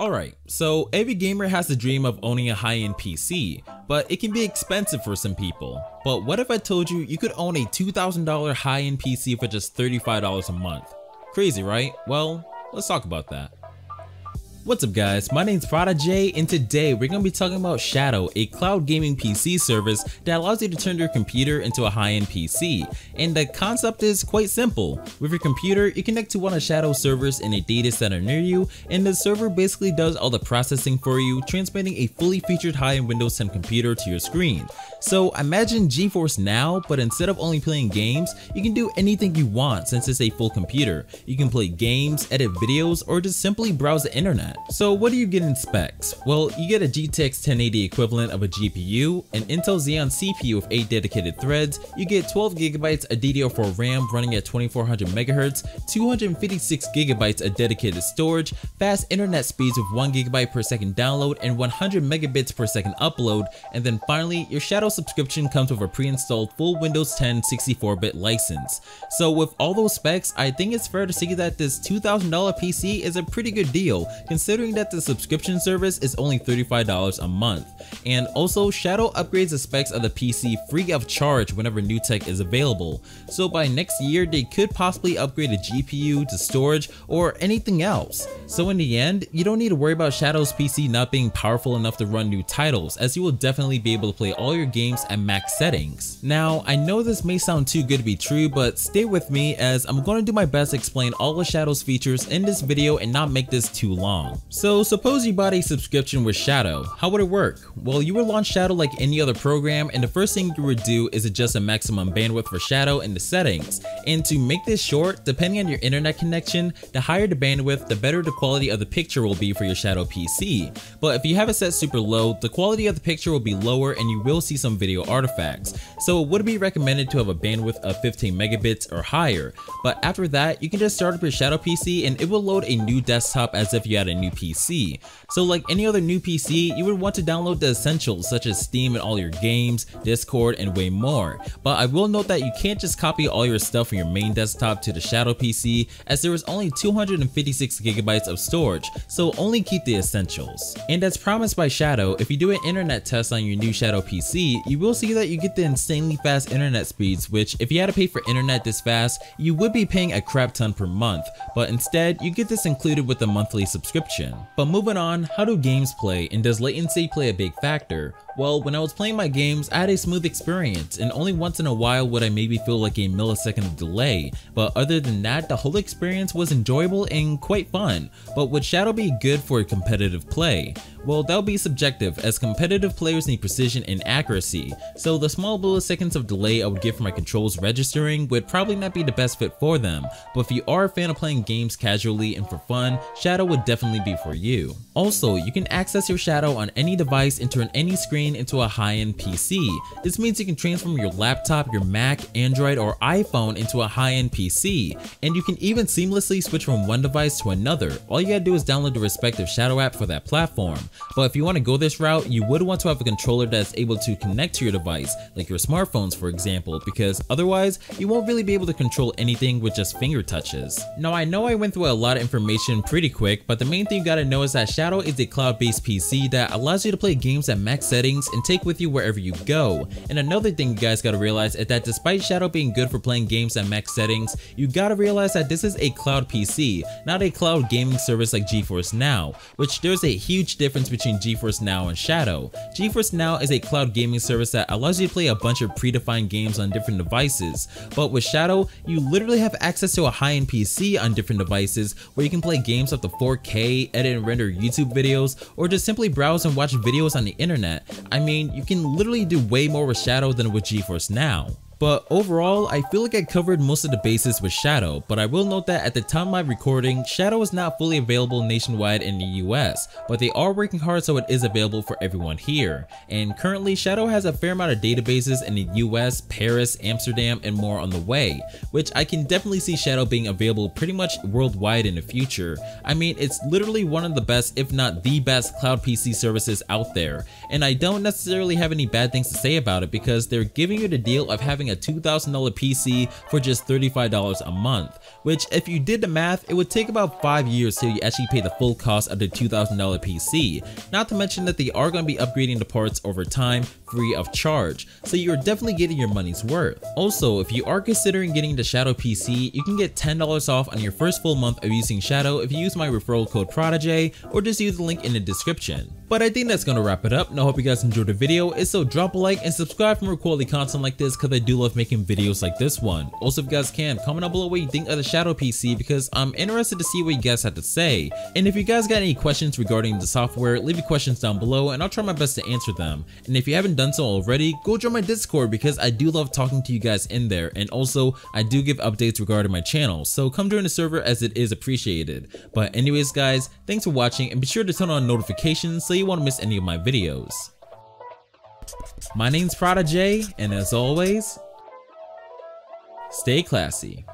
Alright, so every gamer has the dream of owning a high-end PC, but it can be expensive for some people. But what if I told you you could own a $2,000 high-end PC for just $35 a month? Crazy, right? Well, let's talk about that. What's up guys, my name's ProdiJay and today we're going to be talking about Shadow, a cloud gaming PC service that allows you to turn your computer into a high-end PC. And the concept is quite simple. With your computer, you connect to one of Shadow's servers in a data center near you, and the server basically does all the processing for you, transmitting a fully featured high-end Windows 10 computer to your screen. So imagine GeForce Now, but instead of only playing games, you can do anything you want since it's a full computer. You can play games, edit videos, or just simply browse the internet. So what do you get in specs? Well, you get a GTX 1080 equivalent of a GPU, an Intel Xeon CPU with 8 dedicated threads, you get 12GB of DDR4 RAM running at 2400 MHz, 256GB of dedicated storage, fast internet speeds with 1GB per second download and 100 megabits per second upload, and then finally, your Shadow subscription comes with a pre-installed full Windows 10 64-bit license. So with all those specs, I think it's fair to say that this $2,000 PC is a pretty good deal, considering that the subscription service is only $35 a month. And also, Shadow upgrades the specs of the PC free of charge whenever new tech is available. So by next year, they could possibly upgrade the GPU to storage or anything else. So in the end, you don't need to worry about Shadow's PC not being powerful enough to run new titles, as you will definitely be able to play all your games at max settings. Now, I know this may sound too good to be true, but stay with me as I'm going to do my best to explain all of Shadow's features in this video and not make this too long. So suppose you bought a subscription with Shadow. How would it work? Well, you would launch Shadow like any other program, and the first thing you would do is adjust the maximum bandwidth for Shadow in the settings. And to make this short, depending on your internet connection, the higher the bandwidth, the better the quality of the picture will be for your Shadow PC. But if you have it set super low, the quality of the picture will be lower and you will see some video artifacts. So it would be recommended to have a bandwidth of 15 megabits or higher. But after that, you can just start up your Shadow PC and it will load a new desktop as if you had a new PC. So like any other new PC, you would want to download the essentials such as Steam and all your games, Discord, and way more. But I will note that you can't just copy all your stuff from your main desktop to the Shadow PC, as there is only 256GB of storage, so only keep the essentials. And as promised by Shadow, if you do an internet test on your new Shadow PC, you will see that you get the insanely fast internet speeds, which if you had to pay for internet this fast, you would be paying a crap ton per month, but instead you get this included with the monthly subscription. But moving on, how do games play, and does latency play a big factor? Well, when I was playing my games, I had a smooth experience, and only once in a while would I maybe feel like a millisecond of delay, but other than that, the whole experience was enjoyable and quite fun. But would Shadow be good for competitive play? Well, that'll be subjective, as competitive players need precision and accuracy, so the small milliseconds of delay I would get for my controls registering would probably not be the best fit for them. But if you are a fan of playing games casually and for fun, Shadow would definitely be for you. Also, you can access your Shadow on any device and turn any screen into a high-end PC. This means you can transform your laptop, your Mac, Android, or iPhone into a high-end PC, and you can even seamlessly switch from one device to another. All you gotta do is download the respective Shadow app for that platform. But if you want to go this route, you would want to have a controller that's able to connect to your device, like your smartphones for example, because otherwise you won't really be able to control anything with just finger touches. Now I know I went through a lot of information pretty quick, but the main thing you gotta know is that Shadow is a cloud-based PC that allows you to play games at max settings and take with you wherever you go. And another thing you guys gotta realize is that despite Shadow being good for playing games at max settings, you gotta realize that this is a cloud PC, not a cloud gaming service like GeForce Now, which there's a huge difference between GeForce Now and Shadow. GeForce Now is a cloud gaming service that allows you to play a bunch of predefined games on different devices, but with Shadow, you literally have access to a high-end PC on different devices where you can play games up to 4K, edit and render YouTube videos, or just simply browse and watch videos on the internet. I mean, you can literally do way more with Shadow than with GeForce Now. But overall, I feel like I covered most of the bases with Shadow, but I will note that at the time of my recording, Shadow is not fully available nationwide in the US, but they are working hard so it is available for everyone here. And currently, Shadow has a fair amount of databases in the US, Paris, Amsterdam, and more on the way, which I can definitely see Shadow being available pretty much worldwide in the future. I mean, it's literally one of the best, if not the best, cloud PC services out there, and I don't necessarily have any bad things to say about it because they're giving you the deal of having a $2,000 PC for just $35 a month, which if you did the math, it would take about 5 years till you actually pay the full cost of the $2,000 PC, not to mention that they are going to be upgrading the parts over time free of charge, so you're definitely getting your money's worth. Also, if you are considering getting the Shadow PC, you can get $10 off on your first full month of using Shadow if you use my referral code ProdiJay, or just use the link in the description. But I think that's gonna wrap it up, and I hope you guys enjoyed the video. If so, drop a like and subscribe for more quality content like this, because I do love making videos like this one. Also, if you guys can, comment down below what you think of the Shadow PC, because I'm interested to see what you guys have to say. And if you guys got any questions regarding the software, leave your questions down below and I'll try my best to answer them. And if you haven't done so already, go join my Discord, because I do love talking to you guys in there, and also I do give updates regarding my channel, so come join the server as it is appreciated. But anyways guys, thanks for watching, and be sure to turn on notifications so you won't miss any of my videos. My name's ProdiJay, and as always, stay classy.